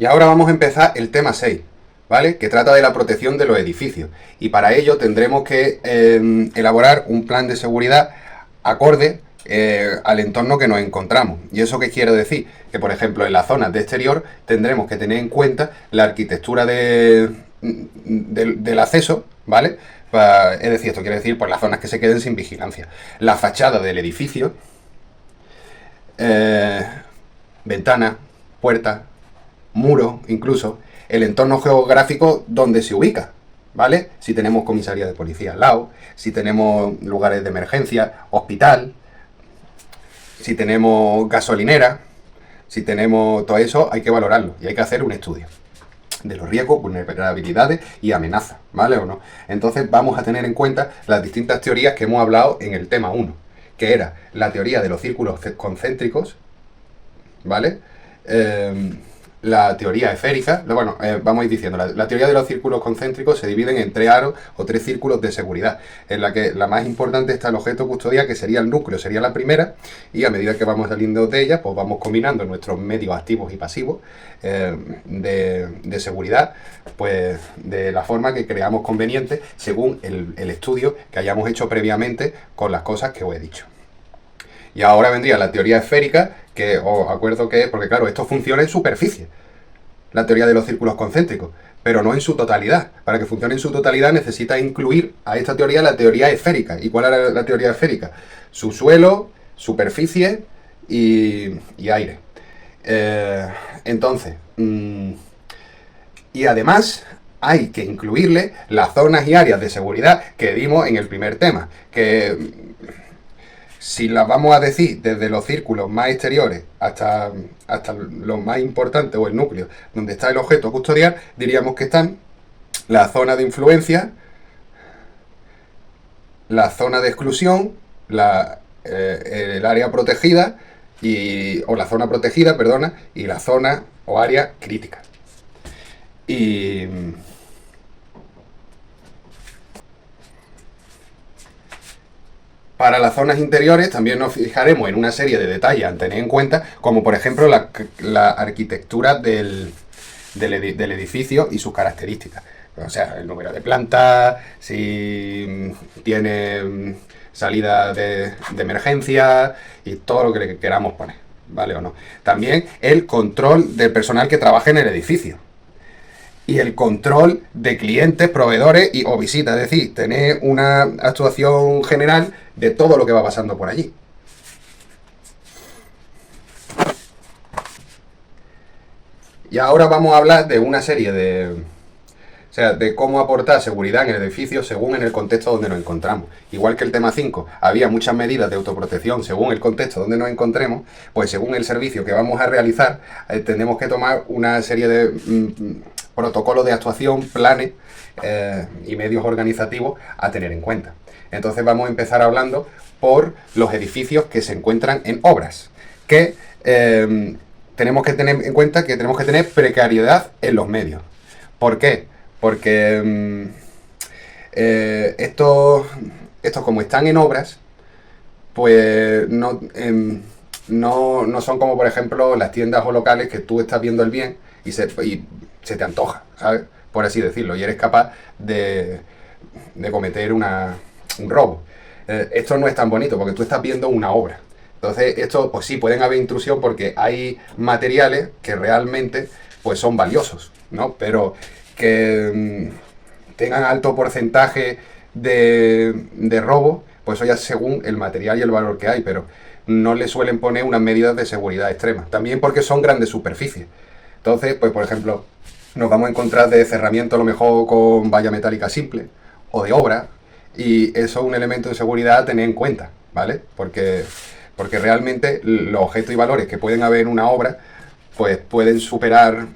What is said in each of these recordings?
Y ahora vamos a empezar el tema 6, ¿vale? Que trata de la protección de los edificios. Y para ello tendremos que elaborar un plan de seguridad acorde al entorno que nos encontramos. ¿Y eso qué quiero decir? Que, por ejemplo, en las zonas de exterior tendremos que tener en cuenta la arquitectura del acceso, ¿vale? Es decir, esto quiere decir pues, las zonas que se queden sin vigilancia. La fachada del edificio, eh, ventanas, puertas, muro, incluso, el entorno geográfico donde se ubica, ¿vale? Si tenemos comisaría de policía al lado, si tenemos lugares de emergencia, hospital, si tenemos gasolinera, si tenemos todo eso, hay que valorarlo y hay que hacer un estudio de los riesgos, vulnerabilidades y amenazas, ¿vale o no? Entonces vamos a tener en cuenta las distintas teorías que hemos hablado en el tema 1, que era la teoría de los círculos concéntricos, ¿vale? La teoría esférica, bueno, vamos a ir diciendo, la teoría de los círculos concéntricos se dividen en 3 aros o 3 círculos de seguridad, en la que la más importante está el objeto custodial, que sería el núcleo, sería la primera, y a medida que vamos saliendo de ella, pues vamos combinando nuestros medios activos y pasivos de seguridad, pues de la forma que creamos conveniente, según el estudio que hayamos hecho previamente con las cosas que os he dicho. Y ahora vendría la teoría esférica, que os acuerdo que es, porque claro, esto funciona en superficie, la teoría de los círculos concéntricos, pero no en su totalidad. Para que funcione en su totalidad necesita incluir a esta teoría la teoría esférica. ¿Y cuál era la teoría esférica? Subsuelo, superficie y aire. Entonces, y además hay que incluirle las zonas y áreas de seguridad que vimos en el primer tema, que si las vamos a decir desde los círculos más exteriores hasta los más importantes o el núcleo donde está el objeto custodial, diríamos que están la zona de influencia, la zona de exclusión, el área protegida o la zona protegida, perdona, y la zona o área crítica. Y para las zonas interiores también nos fijaremos en una serie de detalles a tener en cuenta, como por ejemplo la arquitectura del edificio y sus características. O sea, el número de plantas, si tiene salida de emergencia y todo lo que queramos poner, ¿vale o no? También el control del personal que trabaja en el edificio. Y el control de clientes, proveedores o visitas, es decir, tener una actuación general de todo lo que va pasando por allí. Y ahora vamos a hablar de una serie de cómo aportar seguridad en el edificio según en el contexto donde nos encontramos. Igual que el tema 5, había muchas medidas de autoprotección según el contexto donde nos encontremos, pues según el servicio que vamos a realizar, tenemos que tomar una serie de protocolos de actuación, planes y medios organizativos a tener en cuenta. Entonces vamos a empezar hablando por los edificios que se encuentran en obras, que tenemos que tener en cuenta que tenemos que tener precariedad en los medios. ¿Por qué? Porque estos como están en obras, pues no son como por ejemplo las tiendas o locales que tú estás viendo el bien y se te antoja, ¿sabes? Por así decirlo, y eres capaz de cometer un robo. Esto no es tan bonito porque tú estás viendo una obra. Entonces, esto, pues sí, pueden haber intrusión porque hay materiales que realmente pues son valiosos, ¿no? Pero que tengan alto porcentaje de robo, pues eso ya según el material y el valor que hay, pero no le suelen poner unas medidas de seguridad extremas. También porque son grandes superficies. Entonces, pues por ejemplo, nos vamos a encontrar de cerramiento a lo mejor con valla metálica simple o de obra, y eso es un elemento de seguridad a tener en cuenta, ¿vale? Porque realmente los objetos y valores que pueden haber en una obra pues pueden superar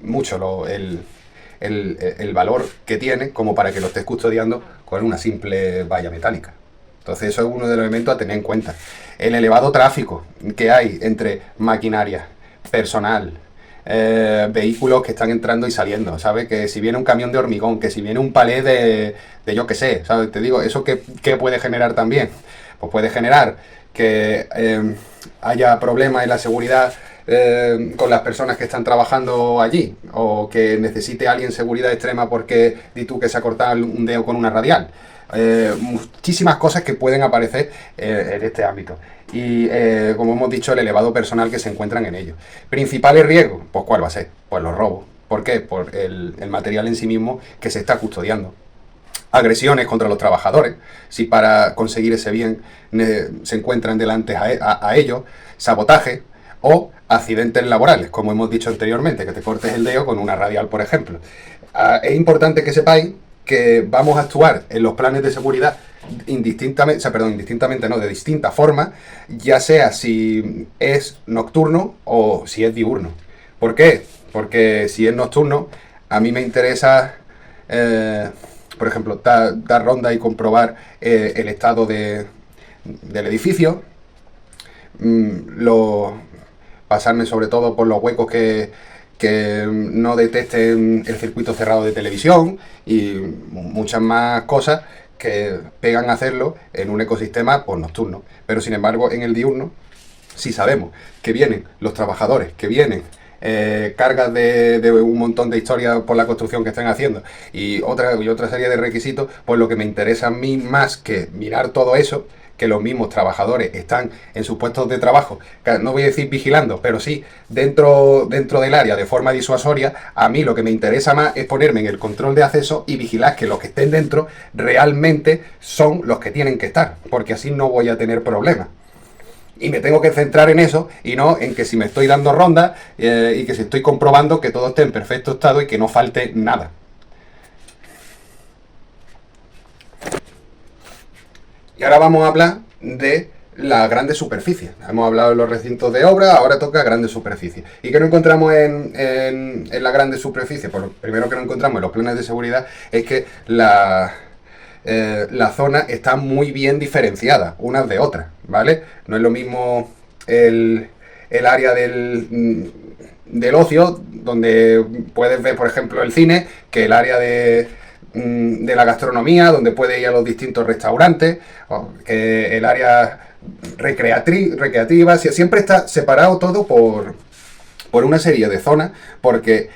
mucho el valor que tiene como para que lo estés custodiando con una simple valla metálica. Entonces eso es uno de los elementos a tener en cuenta. El elevado tráfico que hay entre maquinaria, personal, vehículos que están entrando y saliendo, ¿sabes? Que si viene un camión de hormigón, que si viene un palé de yo qué sé, ¿sabes? Te digo, ¿eso qué puede generar también? Pues puede generar que haya problemas en la seguridad con las personas que están trabajando allí, o que necesite alguien seguridad extrema porque di tú que se ha cortado un dedo con una radial. Muchísimas cosas que pueden aparecer en este ámbito. Y como hemos dicho, el elevado personal que se encuentran en ellos. ¿Principales riesgos? Pues ¿cuál va a ser? Pues los robos. ¿Por qué? Por el material en sí mismo que se está custodiando. Agresiones contra los trabajadores, si para conseguir ese bien se encuentran delante a ellos, sabotaje o accidentes laborales, como hemos dicho anteriormente, que te cortes el dedo con una radial, por ejemplo. Es importante que sepáis que vamos a actuar en los planes de seguridad indistintamente, o sea, perdón, indistintamente no, de distintas formas, ya sea si es nocturno o si es diurno. ¿Por qué? Porque si es nocturno, a mí me interesa, por ejemplo, dar ronda y comprobar el estado del edificio, pasarme sobre todo por los huecos que no detecten el circuito cerrado de televisión y muchas más cosas que pegan a hacerlo en un ecosistema pues, nocturno. Pero sin embargo, en el diurno, si sabemos que vienen los trabajadores, que vienen cargas de un montón de historias por la construcción que estén haciendo y otra serie de requisitos, pues lo que me interesa a mí más que mirar todo eso, que los mismos trabajadores están en sus puestos de trabajo, no voy a decir vigilando, pero sí dentro del área de forma disuasoria. A mí lo que me interesa más es ponerme en el control de acceso y vigilar que los que estén dentro realmente son los que tienen que estar, porque así no voy a tener problemas. Y me tengo que centrar en eso y no en que si me estoy dando rondas y que si estoy comprobando que todo esté en perfecto estado y que no falte nada. Y ahora vamos a hablar de las grandes superficies. Hemos hablado de los recintos de obra, ahora toca grandes superficies. ¿Y qué nos encontramos en las grandes superficies? Pues lo primero que nos encontramos en los planes de seguridad es que la zona está muy bien diferenciada unas de otras, ¿vale? No es lo mismo el área del ocio, donde puedes ver, por ejemplo, el cine, que el área de la gastronomía, donde puedes ir a los distintos restaurantes, o que el área recreativa, siempre está separado todo por una serie de zonas, porque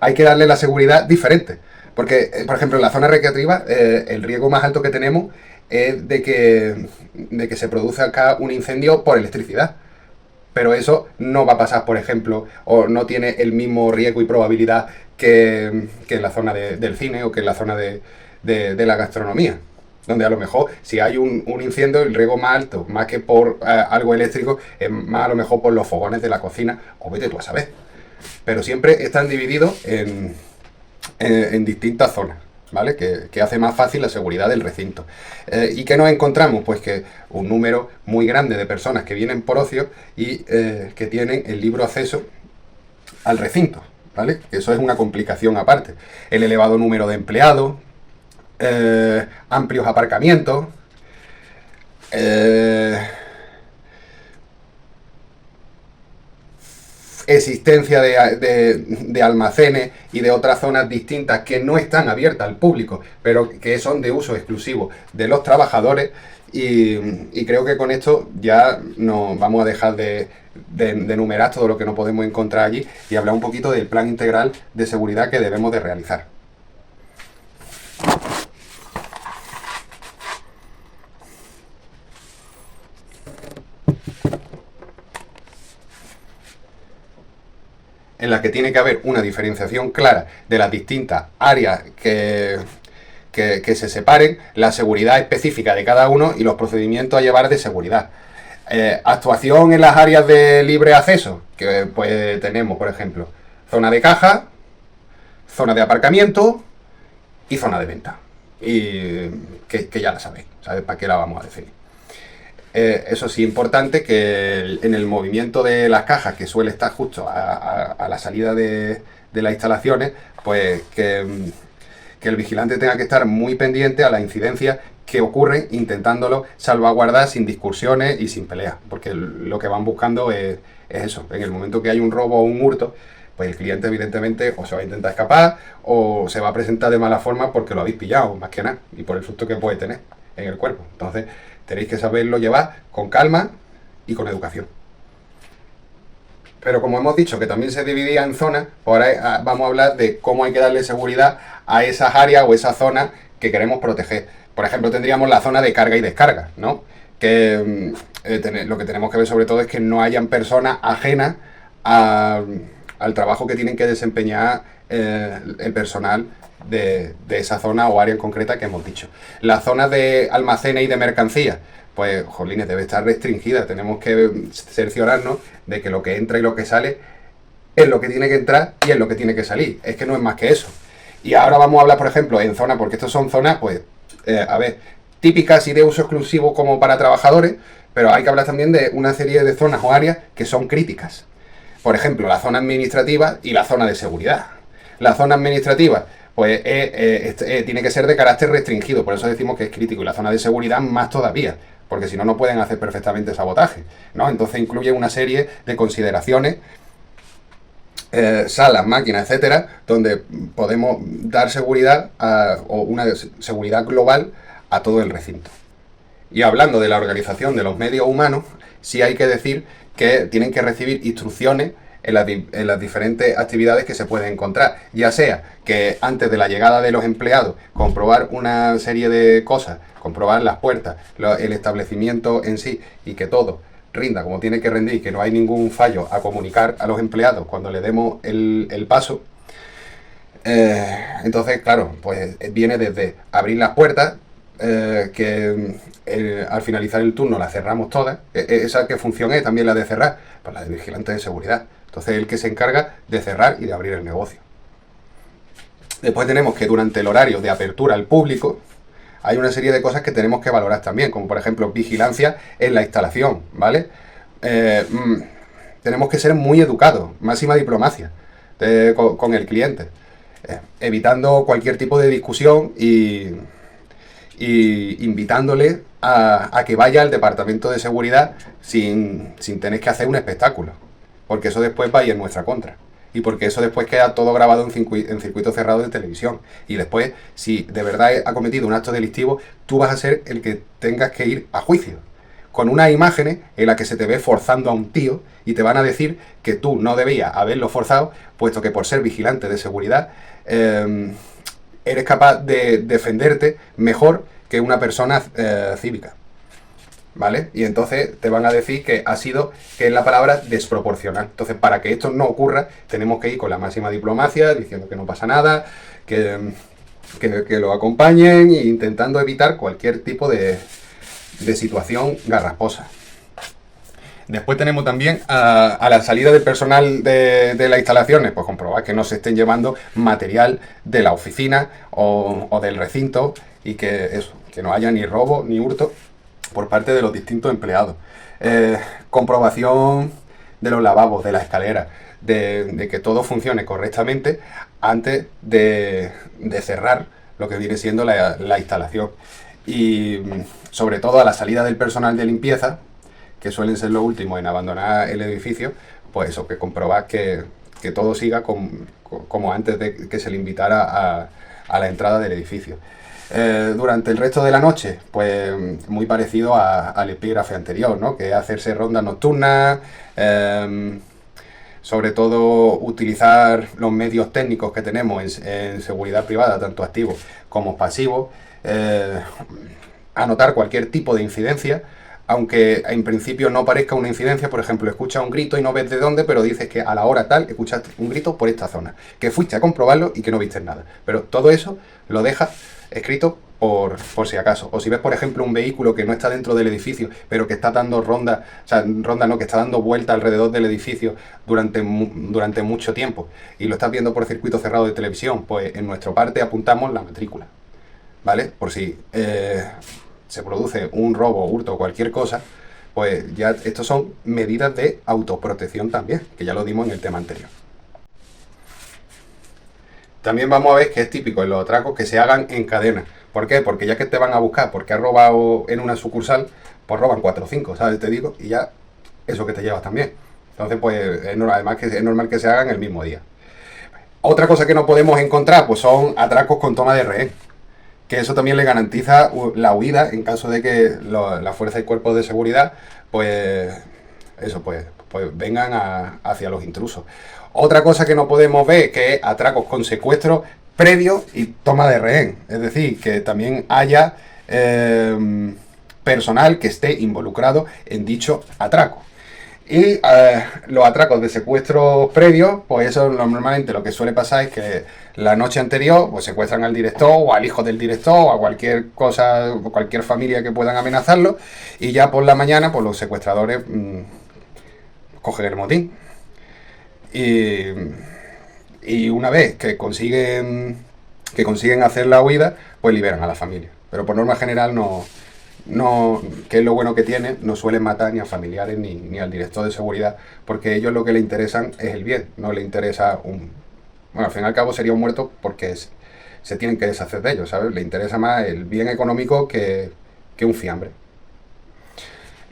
hay que darle la seguridad diferente. Porque, por ejemplo, en la zona recreativa, el riesgo más alto que tenemos es de que se produzca acá un incendio por electricidad. Pero eso no va a pasar, por ejemplo, o no tiene el mismo riesgo y probabilidad que en la zona del cine o que en la zona de la gastronomía. Donde a lo mejor, si hay un incendio, el riesgo más alto, más que por algo eléctrico, es más a lo mejor por los fogones de la cocina, o vete tú a saber. Pero siempre están divididos en distintas zonas, ¿vale? Que hace más fácil la seguridad del recinto. ¿Y qué nos encontramos? Pues que un número muy grande de personas que vienen por ocio y que tienen el libre acceso al recinto, ¿vale? Eso es una complicación aparte. El elevado número de empleados, amplios aparcamientos, existencia de almacenes y de otras zonas distintas que no están abiertas al público, pero que son de uso exclusivo de los trabajadores. Y creo que con esto ya nos vamos a dejar de enumerar todo lo que no podemos encontrar allí y hablar un poquito del plan integral de seguridad que debemos de realizar. En la que tiene que haber una diferenciación clara de las distintas áreas que se separen, la seguridad específica de cada uno y los procedimientos a llevar de seguridad. Actuación en las áreas de libre acceso, que pues tenemos, por ejemplo, zona de caja, zona de aparcamiento y zona de venta. Y que ya la sabéis, ¿sabes para qué la vamos a definir? Eso sí, importante que en el movimiento de las cajas, que suele estar justo a la salida de las instalaciones, pues que el vigilante tenga que estar muy pendiente a las incidencias que ocurren, intentándolo salvaguardar sin discusiones y sin peleas, porque lo que van buscando es eso. En el momento que hay un robo o un hurto, pues el cliente evidentemente o se va a intentar escapar o se va a presentar de mala forma porque lo habéis pillado, más que nada, y por el susto que puede tener en el cuerpo. Entonces tenéis que saberlo llevar con calma y con educación. Pero como hemos dicho que también se dividía en zonas, pues ahora vamos a hablar de cómo hay que darle seguridad a esas áreas o esas zonas que queremos proteger. Por ejemplo, tendríamos la zona de carga y descarga, ¿no? Que lo que tenemos que ver sobre todo es que no hayan personas ajenas al trabajo que tienen que desempeñar el personal de esa zona o área en concreta que hemos dicho. La zona de almacenes y de mercancías, pues, jolines, debe estar restringida. Tenemos que cerciorarnos de que lo que entra y lo que sale es lo que tiene que entrar y es lo que tiene que salir. Es que no es más que eso. Y ahora vamos a hablar, por ejemplo, en zonas, porque estas son zonas, pues, a ver, típicas y de uso exclusivo como para trabajadores, pero hay que hablar también de una serie de zonas o áreas que son críticas. Por ejemplo, la zona administrativa y la zona de seguridad. La zona administrativa, pues tiene que ser de carácter restringido, por eso decimos que es crítico, y la zona de seguridad más todavía, porque si no, no pueden hacer perfectamente sabotaje, ¿no? Entonces incluye una serie de consideraciones, salas, máquinas, etcétera, donde podemos dar seguridad o una seguridad global a todo el recinto. Y hablando de la organización de los medios humanos, sí hay que decir que tienen que recibir instrucciones en las diferentes actividades que se pueden encontrar, ya sea que antes de la llegada de los empleados comprobar una serie de cosas, comprobar las puertas, el establecimiento en sí, y que todo rinda como tiene que rendir, que no hay ningún fallo a comunicar a los empleados cuando le demos el paso. Entonces, claro, pues viene desde abrir las puertas, que al finalizar el turno la cerramos todas. ¿Esa qué función es también la de cerrar? Pues la de vigilante de seguridad. Entonces el que se encarga de cerrar y de abrir el negocio. Después tenemos que durante el horario de apertura al público hay una serie de cosas que tenemos que valorar también, como por ejemplo vigilancia en la instalación, ¿vale? Tenemos que ser muy educados, máxima diplomacia con el cliente, evitando cualquier tipo de discusión y invitándole a que vaya al departamento de seguridad sin tener que hacer un espectáculo, porque eso después va a ir en nuestra contra, y porque eso después queda todo grabado en circuito cerrado de televisión, y después, si de verdad ha cometido un acto delictivo, tú vas a ser el que tengas que ir a juicio, con unas imágenes en las que se te ve forzando a un tío, y te van a decir que tú no debías haberlo forzado, puesto que por ser vigilante de seguridad, eres capaz de defenderte mejor que una persona cívica, ¿vale? Y entonces te van a decir que es la palabra desproporcional. Entonces, para que esto no ocurra, tenemos que ir con la máxima diplomacia, diciendo que no pasa nada, que lo acompañen e intentando evitar cualquier tipo de situación garrasposa. Después tenemos también a la salida del personal de las instalaciones, pues comprobar que no se estén llevando material de la oficina o del recinto, y que no haya ni robo ni hurto por parte de los distintos empleados. Comprobación de los lavabos, de la escalera, de que todo funcione correctamente antes de cerrar lo que viene siendo la instalación. Y sobre todo a la salida del personal de limpieza, que suelen ser los últimos en abandonar el edificio, pues eso, que comprobar que todo siga como antes de que se le invitara a la entrada del edificio. Durante el resto de la noche, pues muy parecido al epígrafe anterior, ¿no? Que es hacerse rondas nocturnas, sobre todo utilizar los medios técnicos que tenemos en seguridad privada, tanto activos como pasivos, anotar cualquier tipo de incidencia, aunque en principio no parezca una incidencia. Por ejemplo, escuchas un grito y no ves de dónde, pero dices que a la hora tal escuchaste un grito por esta zona, que fuiste a comprobarlo y que no viste nada. Pero todo eso lo dejas escrito por si acaso. O si ves, por ejemplo, un vehículo que no está dentro del edificio, pero que está dando que está dando vuelta alrededor del edificio durante mucho tiempo, y lo estás viendo por circuito cerrado de televisión, pues en nuestra parte apuntamos la matrícula, ¿vale? Por si se produce un robo, hurto o cualquier cosa, pues ya estos son medidas de autoprotección también, que ya lo dimos en el tema anterior. También vamos a ver que es típico en los atracos que se hagan en cadena. ¿Por qué? Porque ya que te van a buscar porque has robado en una sucursal, pues roban 4 o 5, ¿sabes? Te digo, y ya eso que te llevas también. Entonces, pues además que es normal que se hagan el mismo día. Otra cosa que no podemos encontrar, pues son atracos con toma de rehén, que eso también le garantiza la huida en caso de que la fuerza y cuerpos de seguridad, pues eso, pues pues vengan hacia los intrusos. Otra cosa que no podemos ver, que es atracos con secuestro previo y toma de rehén. Es decir, que también haya personal que esté involucrado en dicho atraco. Y los atracos de secuestros previos, pues eso normalmente lo que suele pasar es que la noche anterior pues secuestran al director o al hijo del director o a cualquier cosa, cualquier familia que puedan amenazarlo, y ya por la mañana pues los secuestradores cogen el motín. Y una vez que consiguen hacer la huida, pues liberan a la familia. Pero por norma general que es lo bueno que tiene, no suelen matar ni a familiares ni al director de seguridad, porque a ellos lo que les interesan es el bien, no les interesa bueno, al fin y al cabo sería un muerto porque se tienen que deshacer de ellos, ¿sabes? Le interesa más el bien económico que un fiambre.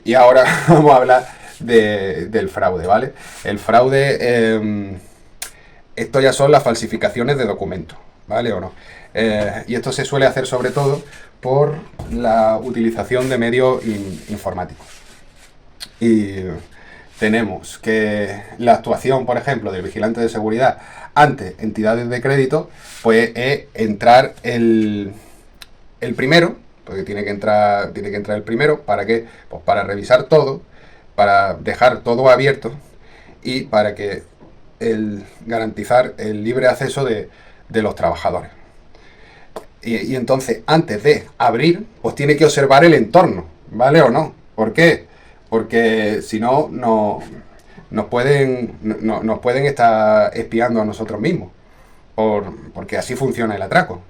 Y ahora vamos a hablar del fraude, ¿vale? El fraude, esto ya son las falsificaciones de documentos, ¿vale o no? Y esto se suele hacer sobre todo por la utilización de medios informáticos. Y tenemos que la actuación, por ejemplo, del vigilante de seguridad ante entidades de crédito, pues es entrar el primero, porque tiene que entrar el primero. ¿Para qué? Pues para revisar todo, para dejar todo abierto y para que garantizar el libre acceso de los trabajadores. Y entonces, antes de abrir, pues tiene que observar el entorno, ¿vale o no? ¿Por qué? Porque si no, nos pueden estar espiando a nosotros mismos. Porque así funciona el atraco,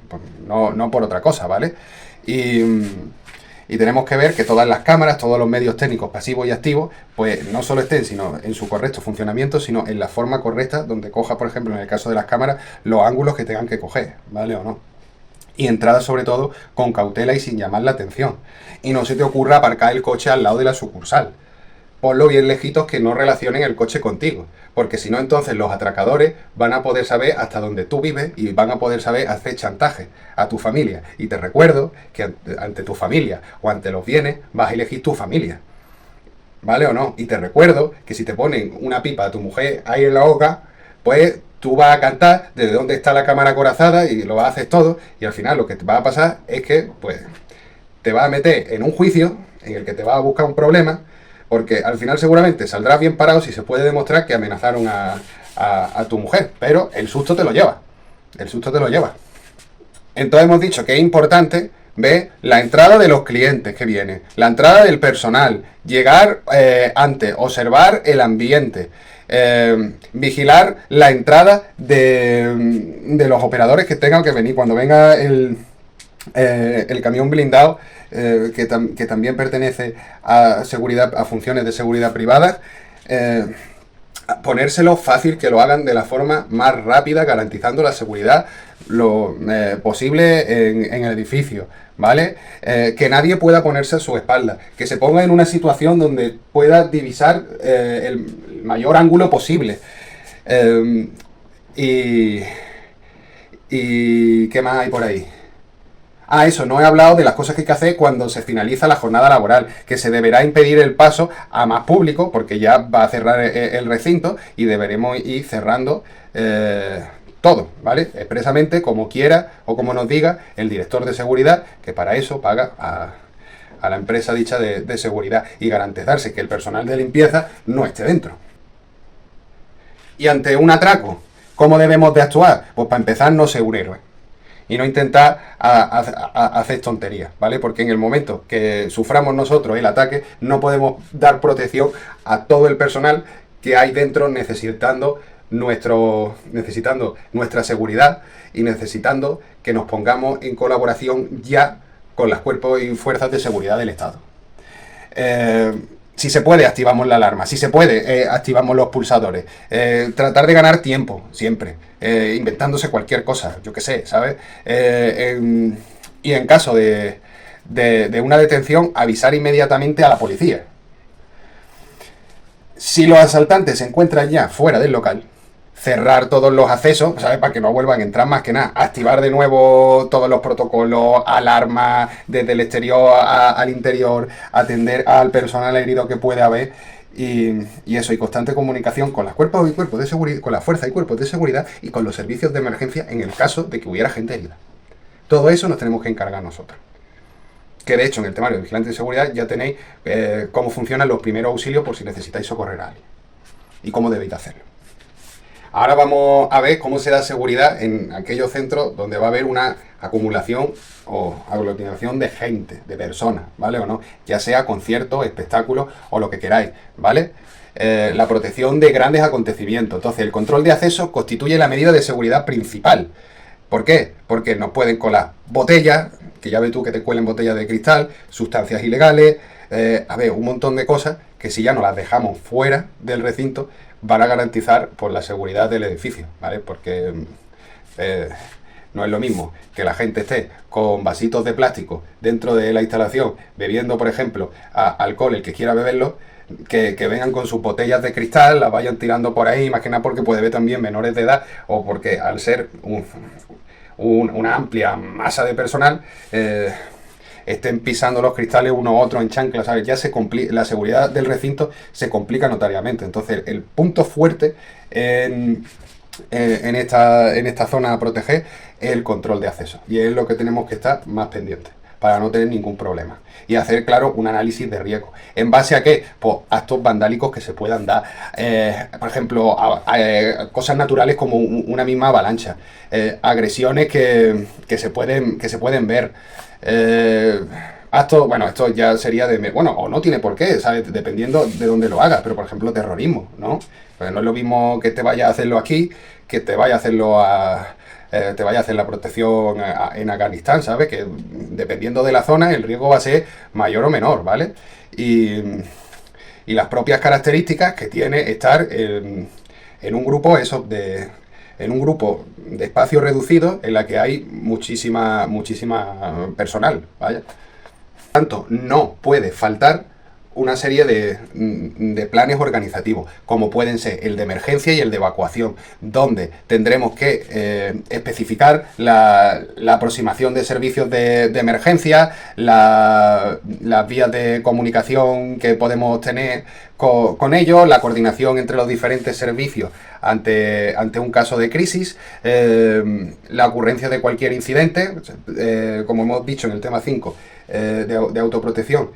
no por otra cosa, ¿vale? Y tenemos que ver que todas las cámaras, todos los medios técnicos pasivos y activos, pues no solo estén sino en su correcto funcionamiento, sino en la forma correcta donde coja, por ejemplo, en el caso de las cámaras, los ángulos que tengan que coger, ¿vale o no? Y entrada sobre todo con cautela y sin llamar la atención. Y no se te ocurra aparcar el coche al lado de la sucursal. Ponlo bien lejitos, que no relacionen el coche contigo, porque si no, entonces los atracadores van a poder saber hasta dónde tú vives y van a poder saber hacer chantaje a tu familia. Y te recuerdo que ante tu familia o ante los bienes vas a elegir tu familia, ¿vale o no? Y te recuerdo que si te ponen una pipa a tu mujer ahí en la boca, pues tú vas a cantar desde dónde está la cámara acorazada y lo vas a hacer todo, y al final lo que te va a pasar es que pues te vas a meter en un juicio en el que te vas a buscar un problema, porque al final seguramente saldrás bien parado si se puede demostrar que amenazaron a tu mujer, pero el susto te lo lleva. Entonces hemos dicho que es importante ver la entrada de los clientes que vienen, la entrada del personal, llegar antes, observar el ambiente, vigilar la entrada de los operadores que tengan que venir. Cuando venga el camión blindado, que también pertenece a seguridad, a funciones de seguridad privada, ponérselo fácil, que lo hagan de la forma más rápida, garantizando la seguridad lo posible en el edificio, ¿vale? Que nadie pueda ponerse a su espalda, que se ponga en una situación donde pueda divisar el mayor ángulo posible. ¿Y qué más hay por ahí? Eso, no he hablado de las cosas que hay que hacer cuando se finaliza la jornada laboral, que se deberá impedir el paso a más público, porque ya va a cerrar el recinto y deberemos ir cerrando todo, ¿vale? Expresamente, como quiera o como nos diga el director de seguridad, que para eso paga a la empresa dicha de seguridad, y garantizarse que el personal de limpieza no esté dentro. Y ante un atraco, ¿cómo debemos de actuar? Pues para empezar, no ser un héroe y no intentar hacer tonterías, ¿vale? Porque en el momento que suframos nosotros el ataque, no podemos dar protección a todo el personal que hay dentro necesitando nuestra seguridad y necesitando que nos pongamos en colaboración ya con los cuerpos y fuerzas de seguridad del Estado. Si se puede, activamos la alarma. Si se puede, activamos los pulsadores. Tratar de ganar tiempo, siempre. Inventándose cualquier cosa, yo qué sé, ¿sabes? Y en caso de una detención, avisar inmediatamente a la policía. Si los asaltantes se encuentran ya fuera del local, cerrar todos los accesos, ¿sabes? Para que no vuelvan a entrar, más que nada. Activar de nuevo todos los protocolos, alarmas desde el exterior al interior, atender al personal herido que puede haber Y eso, y constante comunicación con las cuerpos y cuerpos de seguridad, con la fuerza y cuerpos de seguridad y con los servicios de emergencia en el caso de que hubiera gente herida. Todo eso nos tenemos que encargar nosotros. Que de hecho en el temario de vigilante de seguridad ya tenéis cómo funcionan los primeros auxilios por si necesitáis socorrer a alguien. Y cómo debéis hacerlo. Ahora vamos a ver cómo se da seguridad en aquellos centros donde va a haber una acumulación o aglutinación de gente, de personas, ¿vale? O no, ya sea conciertos, espectáculos o lo que queráis, ¿vale? La protección de grandes acontecimientos. Entonces, el control de acceso constituye la medida de seguridad principal. ¿Por qué? Porque nos pueden colar botellas, que ya ves tú que te cuelen botellas de cristal, sustancias ilegales, a ver, un montón de cosas que si ya no las dejamos fuera del recinto, van a garantizar por la seguridad del edificio, ¿vale? Porque no es lo mismo que la gente esté con vasitos de plástico dentro de la instalación, bebiendo, por ejemplo, alcohol, el que quiera beberlo, que vengan con sus botellas de cristal, las vayan tirando por ahí, más que nada porque puede haber también menores de edad, o porque al ser una amplia masa de personal, estén pisando los cristales uno u otro en chancla, ¿sabes? Ya la seguridad del recinto se complica notariamente. Entonces, el punto fuerte en esta zona a proteger es el control de acceso. Y es lo que tenemos que estar más pendientes para no tener ningún problema. Y hacer, claro, un análisis de riesgo. ¿En base a qué? Pues actos vandálicos que se puedan dar. Por ejemplo, cosas naturales como una misma avalancha. Agresiones que se pueden ver. Actos, bueno, esto ya sería bueno, o no tiene por qué, ¿sabes? Dependiendo de dónde lo hagas. Pero, por ejemplo, terrorismo, ¿no? Pues no es lo mismo que te vaya a hacerlo aquí que te vaya a hacerlo te vaya a hacer la protección en Afganistán, ¿sabes? Que dependiendo de la zona el riesgo va a ser mayor o menor, ¿vale? Y las propias características que tiene estar en un grupo en un grupo de espacio reducido en la que hay muchísima personal, ¿vale? Por tanto, no puede faltar una serie de planes organizativos, como pueden ser el de emergencia y el de evacuación, donde tendremos que especificar la aproximación de servicios de emergencia, las vías de comunicación que podemos tener con ellos, la coordinación entre los diferentes servicios ante un caso de crisis, la ocurrencia de cualquier incidente, como hemos dicho en el tema 5 de autoprotección,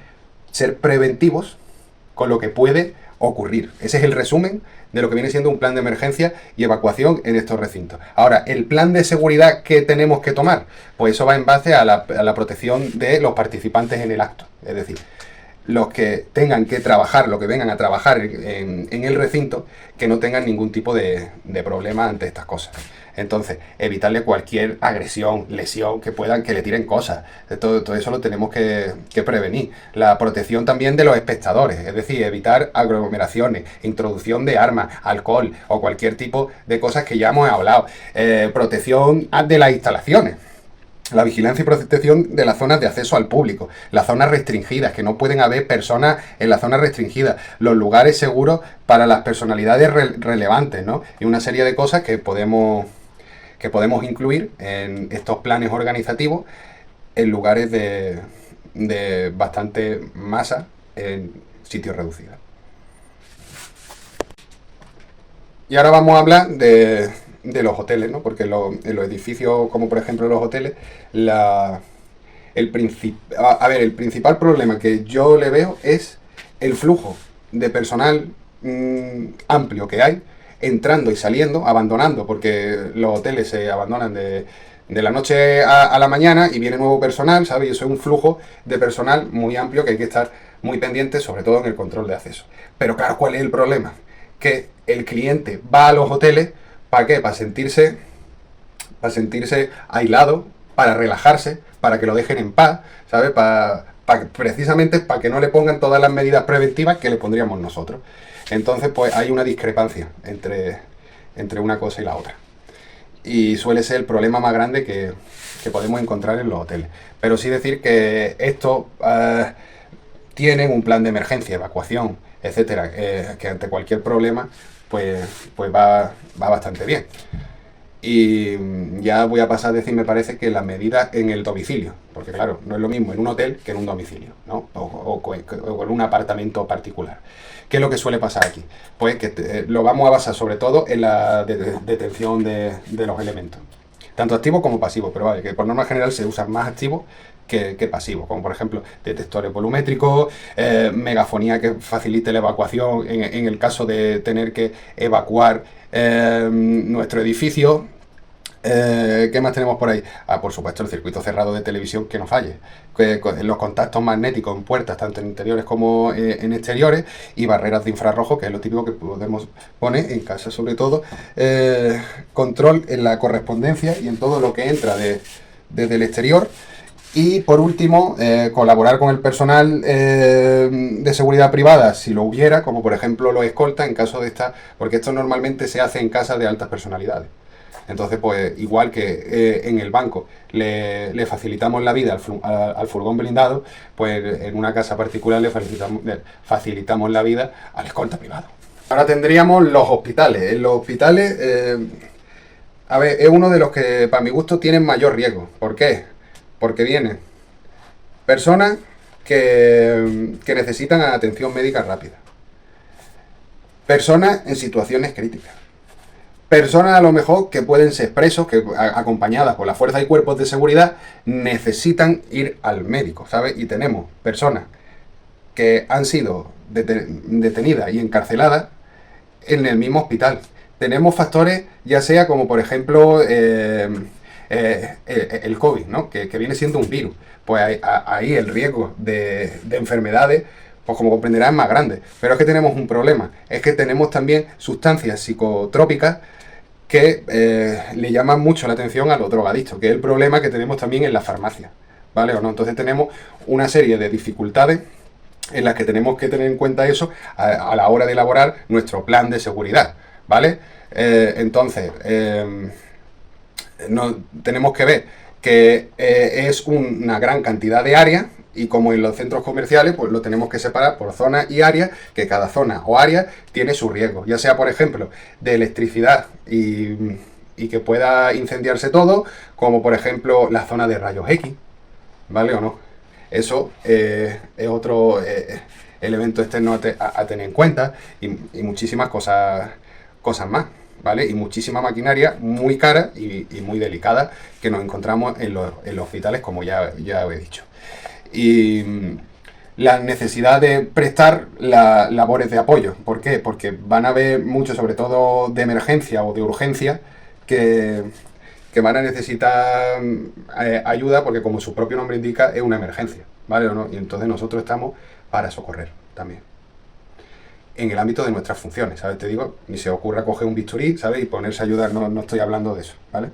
ser preventivos con lo que puede ocurrir. Ese es el resumen de lo que viene siendo un plan de emergencia y evacuación en estos recintos. Ahora, el plan de seguridad que tenemos que tomar, pues eso va en base a la protección de los participantes en el acto. Es decir, los que tengan que trabajar, los que vengan a trabajar en el recinto, que no tengan ningún tipo de problema ante estas cosas. Entonces, evitarle cualquier agresión, lesión, que le tiren cosas. Todo eso lo tenemos que prevenir. La protección también de los espectadores, es decir, evitar aglomeraciones, introducción de armas, alcohol o cualquier tipo de cosas que ya hemos hablado. Protección de las instalaciones. La vigilancia y protección de las zonas de acceso al público, las zonas restringidas, que no pueden haber personas en las zonas restringidas, los lugares seguros para las personalidades relevantes, ¿no? Y una serie de cosas que podemos incluir en estos planes organizativos en lugares de bastante masa en sitios reducidos. Y ahora vamos a hablar de los hoteles, ¿no? Porque en los edificios, como por ejemplo los hoteles, el principal problema que yo le veo es el flujo de personal amplio que hay, entrando y saliendo, abandonando, porque los hoteles se abandonan de la noche a la mañana y viene nuevo personal, ¿sabes? Y eso es un flujo de personal muy amplio que hay que estar muy pendiente, sobre todo en el control de acceso. Pero claro, ¿cuál es el problema? Que el cliente va a los hoteles, ¿para qué? Para sentirse aislado, para relajarse, para que lo dejen en paz, ¿sabes? Precisamente para que no le pongan todas las medidas preventivas que le pondríamos nosotros. Entonces, pues hay una discrepancia entre una cosa y la otra. Y suele ser el problema más grande que podemos encontrar en los hoteles. Pero sí decir que estos tienen un plan de emergencia, evacuación, etcétera, que ante cualquier problema pues va bastante bien. Y ya voy a pasar a decir, me parece, que las medidas en el domicilio, porque claro, no es lo mismo en un hotel que en un domicilio, ¿no? O en un apartamento particular. ¿Qué es lo que suele pasar aquí? Pues que lo vamos a basar sobre todo en la detención de los elementos, tanto activos como pasivos, pero vale, que por norma general se usan más activos que pasivos, como por ejemplo detectores volumétricos, megafonía que facilite la evacuación en el caso de tener que evacuar nuestro edificio. ¿Qué más tenemos por ahí? Por supuesto, el circuito cerrado de televisión que no falle. Los contactos magnéticos en puertas, tanto en interiores como en exteriores, y barreras de infrarrojo, que es lo típico que podemos poner en casa, sobre todo. Control en la correspondencia y en todo lo que entra desde el exterior. Y por último, colaborar con el personal de seguridad privada, si lo hubiera, como por ejemplo los escoltas, en caso de esta, porque esto normalmente se hace en casas de altas personalidades. Entonces, pues igual que en el banco le facilitamos la vida al furgón blindado, pues en una casa particular le facilitamos la vida al escolta privado. Ahora tendríamos los hospitales. En los hospitales, a ver, es uno de los que para mi gusto tienen mayor riesgo. ¿Por qué? Porque vienen personas que necesitan atención médica rápida, personas en situaciones críticas, personas a lo mejor que pueden ser presos, que acompañadas por la fuerza y cuerpos de seguridad necesitan ir al médico, ¿sabes? Y tenemos personas que han sido detenidas y encarceladas en el mismo hospital. Tenemos factores, ya sea como por ejemplo el COVID, ¿no? Que viene siendo un virus. Pues ahí el riesgo de enfermedades, pues como comprenderán, es más grande. Pero es que tenemos un problema, es que tenemos también sustancias psicotrópicas que le llaman mucho la atención a los drogadictos, que es el problema que tenemos también en las farmacias, ¿vale o no? Entonces tenemos una serie de dificultades en las que tenemos que tener en cuenta eso a la hora de elaborar nuestro plan de seguridad, ¿vale? Entonces, tenemos que ver que es una gran cantidad de áreas, y como en los centros comerciales, pues lo tenemos que separar por zonas y áreas, que cada zona o área tiene su riesgo, ya sea por ejemplo de electricidad y que pueda incendiarse todo, como por ejemplo la zona de rayos X, ¿vale o no? Eso es otro elemento externo a tener en cuenta, y muchísimas cosas más, ¿vale? Y muchísima maquinaria muy cara y muy delicada que nos encontramos en los hospitales, como ya he dicho. Y la necesidad de prestar labores de apoyo. ¿Por qué? Porque van a haber muchos, sobre todo de emergencia o de urgencia, que van a necesitar ayuda, porque como su propio nombre indica, es una emergencia, ¿vale o no? Y entonces nosotros estamos para socorrer también, en el ámbito de nuestras funciones, ¿sabes? Te digo, ni se ocurra coger un bisturí, ¿sabes? Y ponerse a ayudar, no estoy hablando de eso, ¿vale?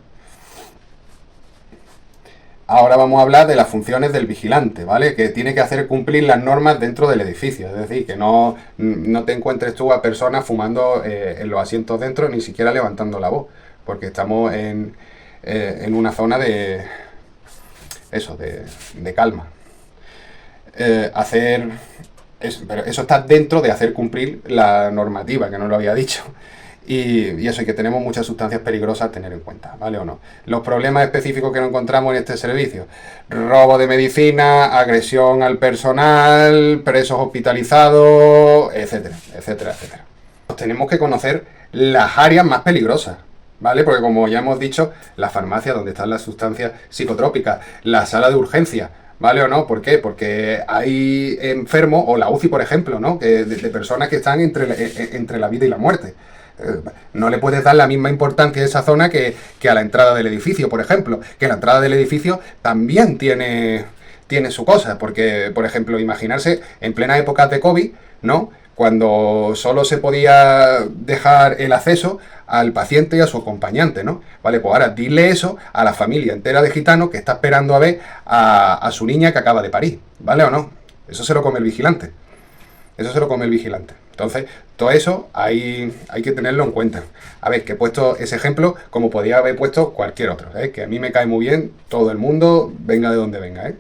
Ahora vamos a hablar de las funciones del vigilante, ¿vale? Que tiene que hacer cumplir las normas dentro del edificio. Es decir, que no te encuentres tú a personas fumando en los asientos dentro, ni siquiera levantando la voz, porque estamos en una zona de calma. Pero eso está dentro de hacer cumplir la normativa, que no lo había dicho. Y eso, y que tenemos muchas sustancias peligrosas a tener en cuenta, ¿vale o no? Los problemas específicos que nos encontramos en este servicio: robo de medicina, agresión al personal, presos hospitalizados, etcétera, etcétera, etcétera. Tenemos que conocer las áreas más peligrosas, ¿vale? Porque como ya hemos dicho, la farmacia, donde están las sustancias psicotrópicas, la sala de urgencia, ¿vale o no? ¿Por qué? Porque hay enfermos, o la UCI, por ejemplo, ¿no? De personas que están entre la vida y la muerte. No le puedes dar la misma importancia a esa zona que a la entrada del edificio, por ejemplo. Que la entrada del edificio también tiene su cosa, porque, por ejemplo, imaginarse en plenas épocas de COVID, ¿no? Cuando solo se podía dejar el acceso al paciente y a su acompañante, ¿no? Vale, pues ahora dile eso a la familia entera de gitanos que está esperando a ver a su niña que acaba de parir, ¿vale o no? Eso se lo come el vigilante. Eso se lo come el vigilante. Entonces, todo eso hay que tenerlo en cuenta. A ver, que he puesto ese ejemplo como podía haber puesto cualquier otro, ¿eh? Que a mí me cae muy bien todo el mundo, venga de donde venga, ¿eh?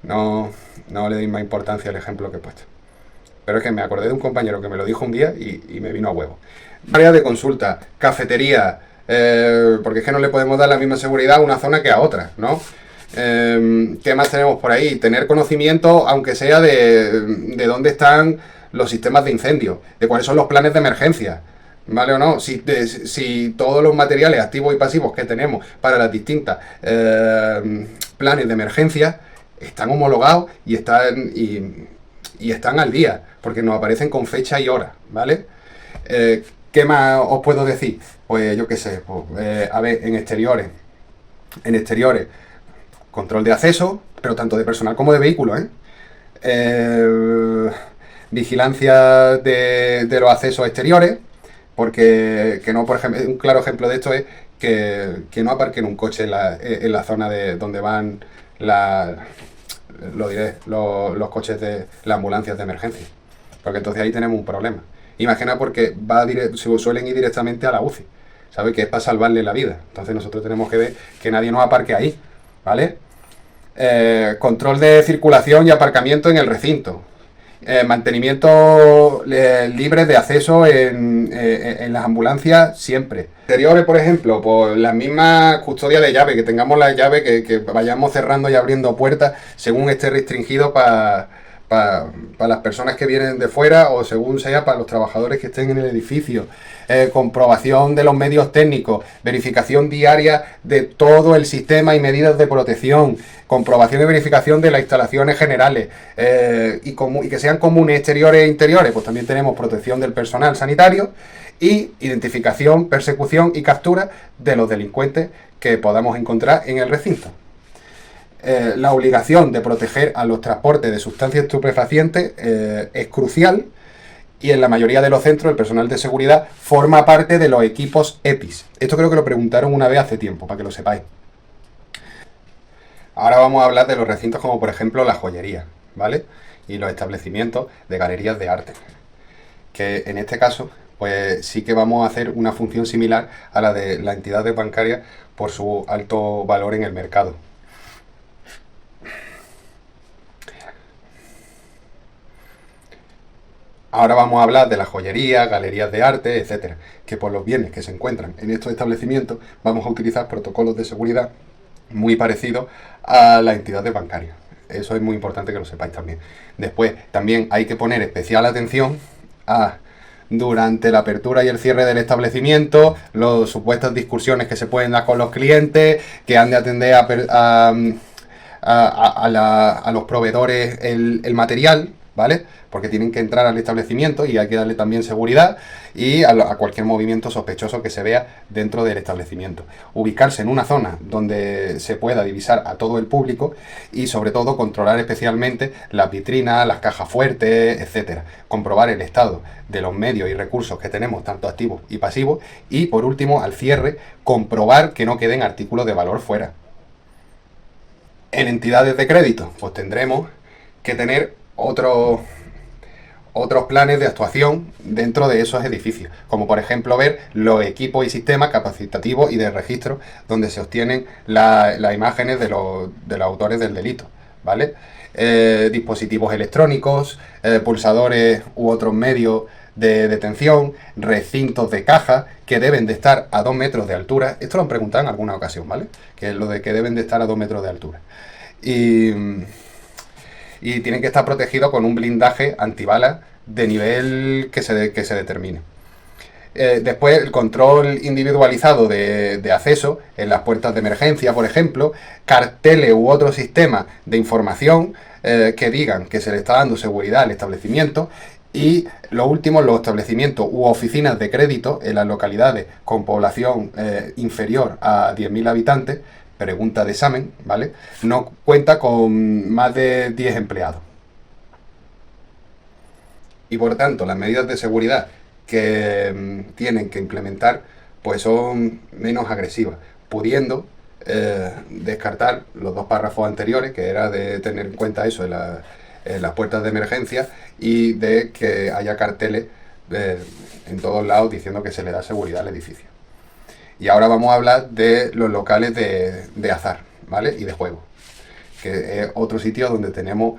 No le deis más importancia al ejemplo que he puesto. Pero es que me acordé de un compañero que me lo dijo un día y me vino a huevo. Área de consulta, cafetería, Porque es que no le podemos dar la misma seguridad a una zona que a otra, ¿no? ¿Qué más tenemos por ahí? Tener conocimiento, aunque sea de dónde están los sistemas de incendio, de cuáles son los planes de emergencia, ¿vale o no? Si todos los materiales activos y pasivos que tenemos para las distintas planes de emergencia están homologados y están al día, porque nos aparecen con fecha y hora, ¿vale? ¿Qué más os puedo decir? Pues yo qué sé, pues, a ver, en exteriores, control de acceso, pero tanto de personal como de vehículos, vigilancia de los accesos exteriores, porque que no, por ejemplo, un claro ejemplo de esto es que no aparquen un coche en la zona de donde van los coches de las ambulancias de emergencia, porque entonces ahí tenemos un problema. Imagina, porque suelen ir directamente a la UCI, ¿sabes? Que es para salvarle la vida. Entonces nosotros tenemos que ver que nadie nos aparque ahí, ¿vale? Control de circulación y aparcamiento en el recinto. Mantenimiento libre de acceso en las ambulancias siempre. Exteriores, por ejemplo, pues la misma custodia de llave, que tengamos la llave, que vayamos cerrando y abriendo puertas según esté restringido para las personas que vienen de fuera, o según sea para los trabajadores que estén en el edificio. Comprobación de los medios técnicos, verificación diaria de todo el sistema y medidas de protección, comprobación y verificación de las instalaciones generales, y que sean comunes exteriores e interiores. Pues también tenemos protección del personal sanitario y identificación, persecución y captura de los delincuentes que podamos encontrar en el recinto. La obligación de proteger a los transportes de sustancias estupefacientes es crucial, y en la mayoría de los centros el personal de seguridad forma parte de los equipos EPIs. Esto creo que lo preguntaron una vez hace tiempo, para que lo sepáis. Ahora vamos a hablar de los recintos como por ejemplo la joyería, ¿vale? Y los establecimientos de galerías de arte, que en este caso pues sí que vamos a hacer una función similar a la de las entidades bancarias por su alto valor en el mercado. Ahora vamos a hablar de la joyería, galerías de arte, etcétera, que por los bienes que se encuentran en estos establecimientos vamos a utilizar protocolos de seguridad muy parecidos a las entidades bancarias. Eso es muy importante que lo sepáis también. Después, también hay que poner especial atención durante la apertura y el cierre del establecimiento, las supuestas discusiones que se pueden dar con los clientes, que han de atender a los proveedores el material, ¿vale? Porque tienen que entrar al establecimiento y hay que darle también seguridad, y a cualquier movimiento sospechoso que se vea dentro del establecimiento. Ubicarse en una zona donde se pueda divisar a todo el público, y sobre todo controlar especialmente las vitrinas, las cajas fuertes, etcétera. Comprobar el estado de los medios y recursos que tenemos, tanto activos y pasivos, y por último, al cierre, comprobar que no queden artículos de valor fuera. En entidades de crédito, pues tendremos que tener otros planes de actuación dentro de esos edificios, como por ejemplo ver los equipos y sistemas capacitativos y de registro donde se obtienen las imágenes de los autores del delito, ¿vale? Dispositivos electrónicos, pulsadores u otros medios de detención, recintos de caja que deben de estar a 2 metros de altura. Esto lo han preguntado en alguna ocasión, ¿vale? Que es lo de que deben de estar a 2 metros de altura. Y tienen que estar protegidos con un blindaje antibalas de nivel que se determine. Después, el control individualizado de acceso en las puertas de emergencia, por ejemplo, carteles u otro sistema de información que digan que se le está dando seguridad al establecimiento. Y lo último, los establecimientos u oficinas de crédito en las localidades con población inferior a 10.000 habitantes, pregunta de examen, ¿vale? No cuenta con más de 10 empleados. Y por tanto, las medidas de seguridad que tienen que implementar pues son menos agresivas, pudiendo descartar los 2 párrafos anteriores, que era de tener en cuenta eso en las puertas de emergencia, y de que haya carteles en todos lados diciendo que se le da seguridad al edificio. Y ahora vamos a hablar de los locales de azar, ¿vale? Y de juego, que es otro sitio donde tenemos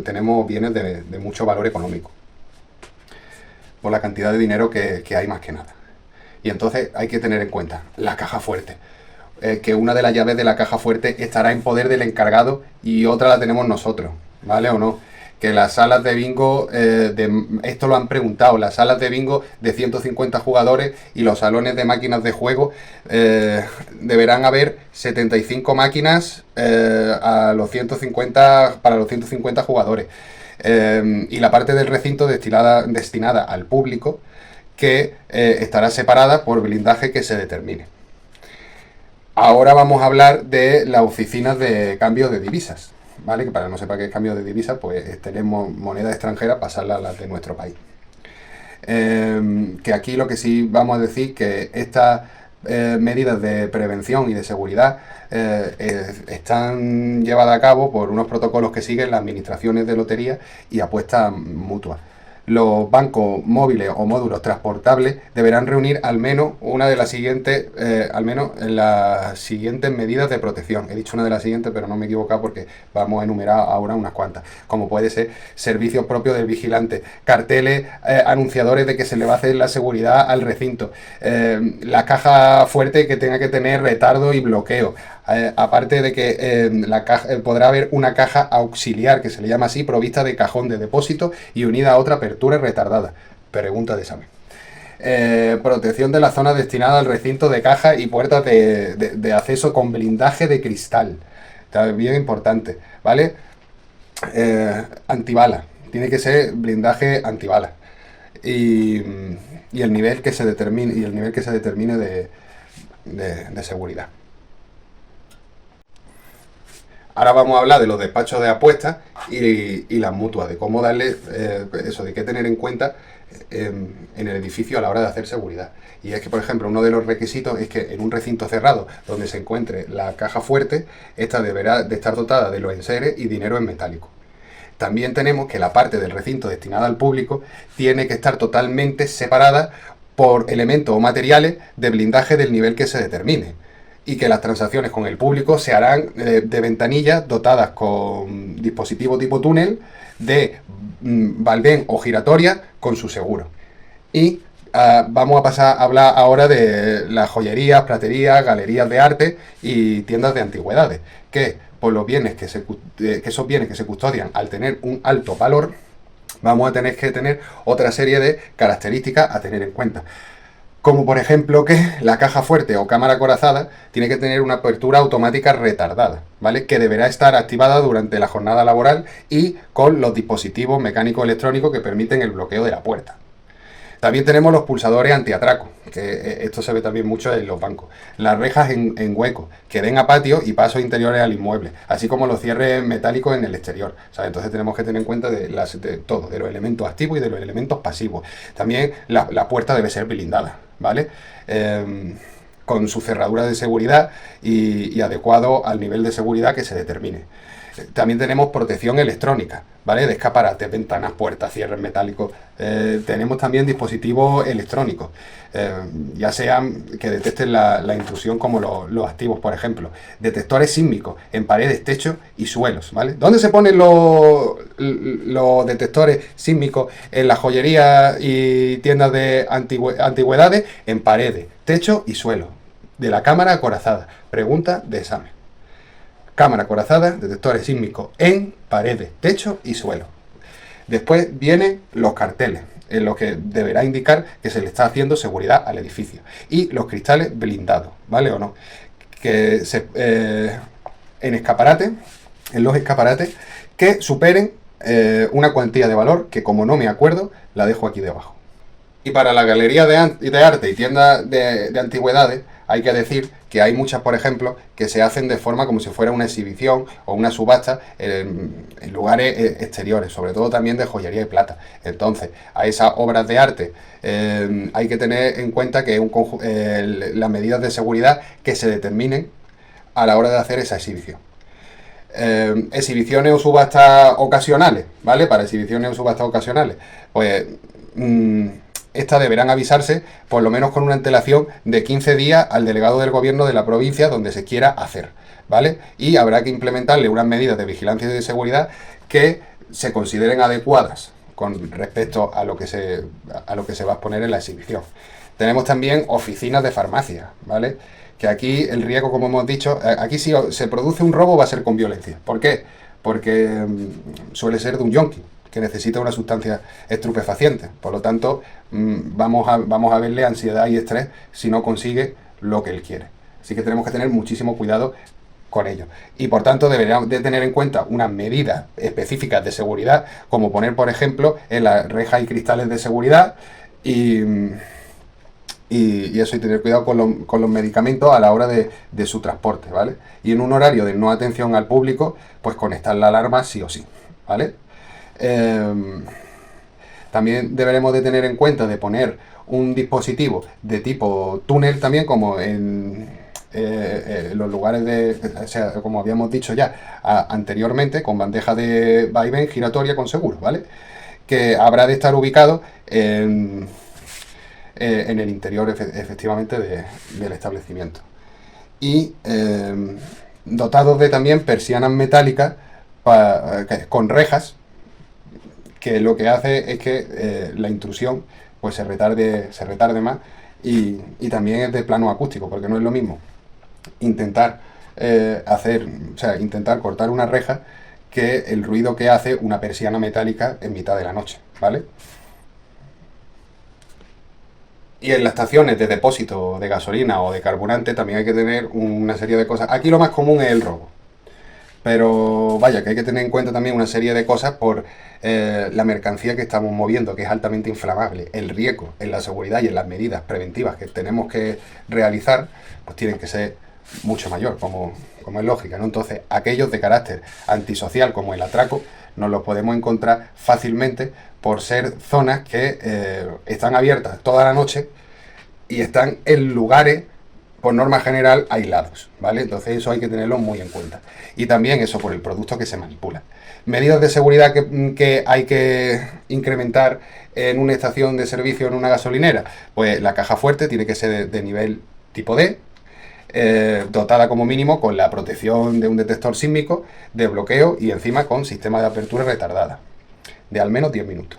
tenemos bienes de mucho valor económico, por la cantidad de dinero que hay más que nada. Y entonces hay que tener en cuenta la caja fuerte. Que una de las llaves de la caja fuerte estará en poder del encargado y otra la tenemos nosotros, ¿vale o no? Que las salas de bingo, esto lo han preguntado, las salas de bingo de 150 jugadores y los salones de máquinas de juego, deberán haber 75 máquinas para los 150 jugadores. Y la parte del recinto destinada al público, que estará separada por blindaje que se determine. Ahora vamos a hablar de las oficinas de cambio de divisas, ¿vale? Que para no sepa qué es cambio de divisas, pues tenemos moneda extranjera, pasarla a las de nuestro país. Que aquí lo que sí vamos a decir que estas medidas de prevención y de seguridad están llevadas a cabo por unos protocolos que siguen las administraciones de lotería y apuestas mutuas. Los bancos móviles o módulos transportables deberán reunir al menos una de las siguientes, las siguientes medidas de protección. He dicho una de las siguientes, pero no me he equivocado porque vamos a enumerar ahora unas cuantas. Como puede ser servicios propios del vigilante, carteles anunciadores de que se le va a hacer la seguridad al recinto, la caja fuerte que tenga que tener retardo y bloqueo. Aparte de que podrá haber una caja auxiliar, que se le llama así, provista de cajón de depósito y unida a otra apertura retardada. Pregunta de examen. Protección de la zona destinada al recinto de caja y puertas de acceso con blindaje de cristal. También importante, ¿vale? Antibala. Tiene que ser blindaje antibala. Y el nivel que se determine de seguridad. Ahora vamos a hablar de los despachos de apuestas y las mutuas, de cómo darle de qué tener en cuenta en el edificio a la hora de hacer seguridad. Y es que, por ejemplo, uno de los requisitos es que en un recinto cerrado donde se encuentre la caja fuerte, esta deberá de estar dotada de los enseres y dinero en metálico. También tenemos que la parte del recinto destinada al público tiene que estar totalmente separada por elementos o materiales de blindaje del nivel que se determine. Y que las transacciones con el público se harán de ventanillas dotadas con dispositivo tipo túnel de Valven o giratoria con su seguro. Y vamos a pasar a hablar ahora de las joyerías, platerías, galerías de arte y tiendas de antigüedades, que por los bienes que esos bienes que se custodian al tener un alto valor, vamos a tener que tener otra serie de características a tener en cuenta. Como por ejemplo que la caja fuerte o cámara acorazada tiene que tener una apertura automática retardada, ¿vale? Que deberá estar activada durante la jornada laboral y con los dispositivos mecánicos electrónicos que permiten el bloqueo de la puerta. También tenemos los pulsadores antiatraco, que esto se ve también mucho en los bancos. Las rejas en hueco, que den a patio y pasos interiores al inmueble, así como los cierres metálicos en el exterior. ¿Sabes? Entonces tenemos que tener en cuenta de todo, de los elementos activos y de los elementos pasivos. También la puerta debe ser blindada, ¿vale? Con su cerradura de seguridad y adecuado al nivel de seguridad que se determine. También tenemos protección electrónica, ¿vale? De escaparates, ventanas, puertas, cierres metálicos. Tenemos también dispositivos electrónicos, ya sean que detecten la intrusión como los activos, por ejemplo. Detectores sísmicos en paredes, techos y suelos, ¿vale? ¿Dónde se ponen los detectores sísmicos? En las joyerías y tiendas de antigüedades, en paredes, techo y suelo. De la cámara acorazada. Pregunta de examen. Cámara acorazada, detectores sísmicos en paredes, techo y suelo. Después vienen los carteles, en los que deberá indicar que se le está haciendo seguridad al edificio. Y los cristales blindados, ¿vale o no? Que en los escaparates que superen una cuantía de valor que, como no me acuerdo, la dejo aquí debajo. Y para la galería de arte y tiendas de antigüedades, hay que decir que hay muchas, por ejemplo, que se hacen de forma como si fuera una exhibición o una subasta en lugares exteriores, sobre todo también de joyería y plata. Entonces, a esas obras de arte hay que tener en cuenta que las medidas de seguridad que se determinen a la hora de hacer esa exhibición. Exhibiciones o subastas ocasionales, ¿vale? Para exhibiciones o subastas ocasionales, pues estas deberán avisarse por lo menos con una antelación de 15 días al delegado del gobierno de la provincia donde se quiera hacer, ¿vale? Y habrá que implementarle unas medidas de vigilancia y de seguridad que se consideren adecuadas con respecto a lo que se va a exponer en la exhibición. Tenemos también oficinas de farmacia, ¿vale? Que aquí el riesgo, como hemos dicho, aquí si se produce un robo va a ser con violencia. ¿Por qué? Porque suele ser de un yonki que necesita una sustancia estupefaciente. Por lo tanto, vamos a verle ansiedad y estrés si no consigue lo que él quiere. Así que tenemos que tener muchísimo cuidado con ello. Y por tanto deberíamos de tener en cuenta unas medidas específicas de seguridad, como poner, por ejemplo, en las rejas y cristales de seguridad y eso, y tener cuidado con los medicamentos a la hora de su transporte, ¿vale? Y en un horario de no atención al público, pues conectar la alarma sí o sí, ¿vale? También deberemos de tener en cuenta de poner un dispositivo de tipo túnel también, como en los lugares o sea, como habíamos dicho ya anteriormente, con bandeja de vaivén giratoria con seguro, ¿vale? Que habrá de estar ubicado en el interior efectivamente del establecimiento. Y dotados de también persianas metálicas con rejas, que lo que hace es que la intrusión pues se retarde más, y también es de plano acústico, porque no es lo mismo intentar intentar cortar una reja que el ruido que hace una persiana metálica en mitad de la noche, ¿vale? Y en las estaciones de depósito de gasolina o de carburante también hay que tener una serie de cosas. Aquí lo más común es el robo. Pero vaya, que hay que tener en cuenta también una serie de cosas por la mercancía que estamos moviendo, que es altamente inflamable. El riesgo en la seguridad y en las medidas preventivas que tenemos que realizar, pues tienen que ser mucho mayor, como es lógica, ¿no? Entonces, aquellos de carácter antisocial, como el atraco, nos los podemos encontrar fácilmente por ser zonas que están abiertas toda la noche y están en lugares, por norma general, aislados, ¿vale? Entonces eso hay que tenerlo muy en cuenta. Y también eso por el producto que se manipula. Medidas de seguridad que hay que incrementar en una estación de servicio, en una gasolinera. Pues la caja fuerte tiene que ser de nivel tipo D, dotada como mínimo con la protección de un detector sísmico, de bloqueo y encima con sistema de apertura retardada, de al menos 10 minutos.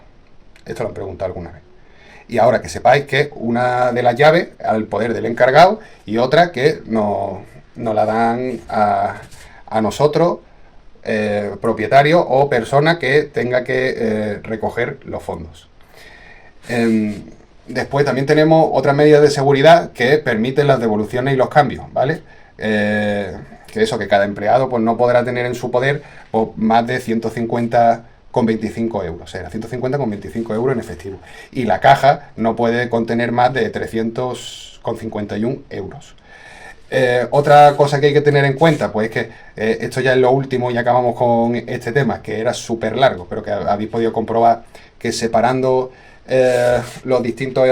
Esto lo han preguntado alguna vez. Y ahora que sepáis que una de las llaves al poder del encargado y otra que nos la dan a nosotros, propietario o persona que tenga que recoger los fondos. Después también tenemos otras medidas de seguridad que permiten las devoluciones y los cambios, ¿vale? Que eso, que cada empleado pues no podrá tener en su poder pues, más de 150,25 euros, era 150,25 euros en efectivo. Y la caja no puede contener más de 300,51 euros. Otra cosa que hay que tener en cuenta, pues es que esto ya es lo último y acabamos con este tema, que era súper largo, pero que habéis podido comprobar que separando los distintos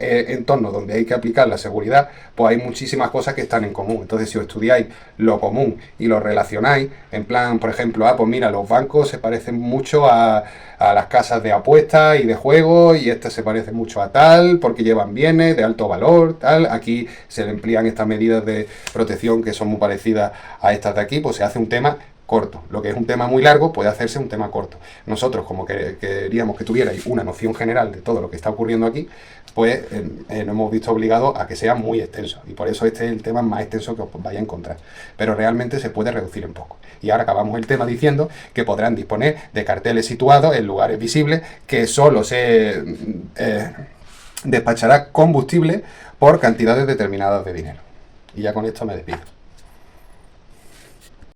entornos donde hay que aplicar la seguridad, pues hay muchísimas cosas que están en común. Entonces, si os estudiáis lo común y lo relacionáis, en plan, por ejemplo, pues mira, los bancos se parecen mucho a las casas de apuestas y de juegos, y este se parece mucho a tal, porque llevan bienes de alto valor, tal. Aquí se le emplean estas medidas de protección que son muy parecidas a estas de aquí, pues se hace un tema corto. Lo que es un tema muy largo puede hacerse un tema corto. Nosotros, como queríamos que tuvierais una noción general de todo lo que está ocurriendo aquí, pues nos hemos visto obligados a que sea muy extenso. Y por eso este es el tema más extenso que os vais a encontrar. Pero realmente se puede reducir en poco. Y ahora acabamos el tema diciendo que podrán disponer de carteles situados en lugares visibles, que solo se despachará combustible por cantidades determinadas de dinero. Y ya con esto me despido.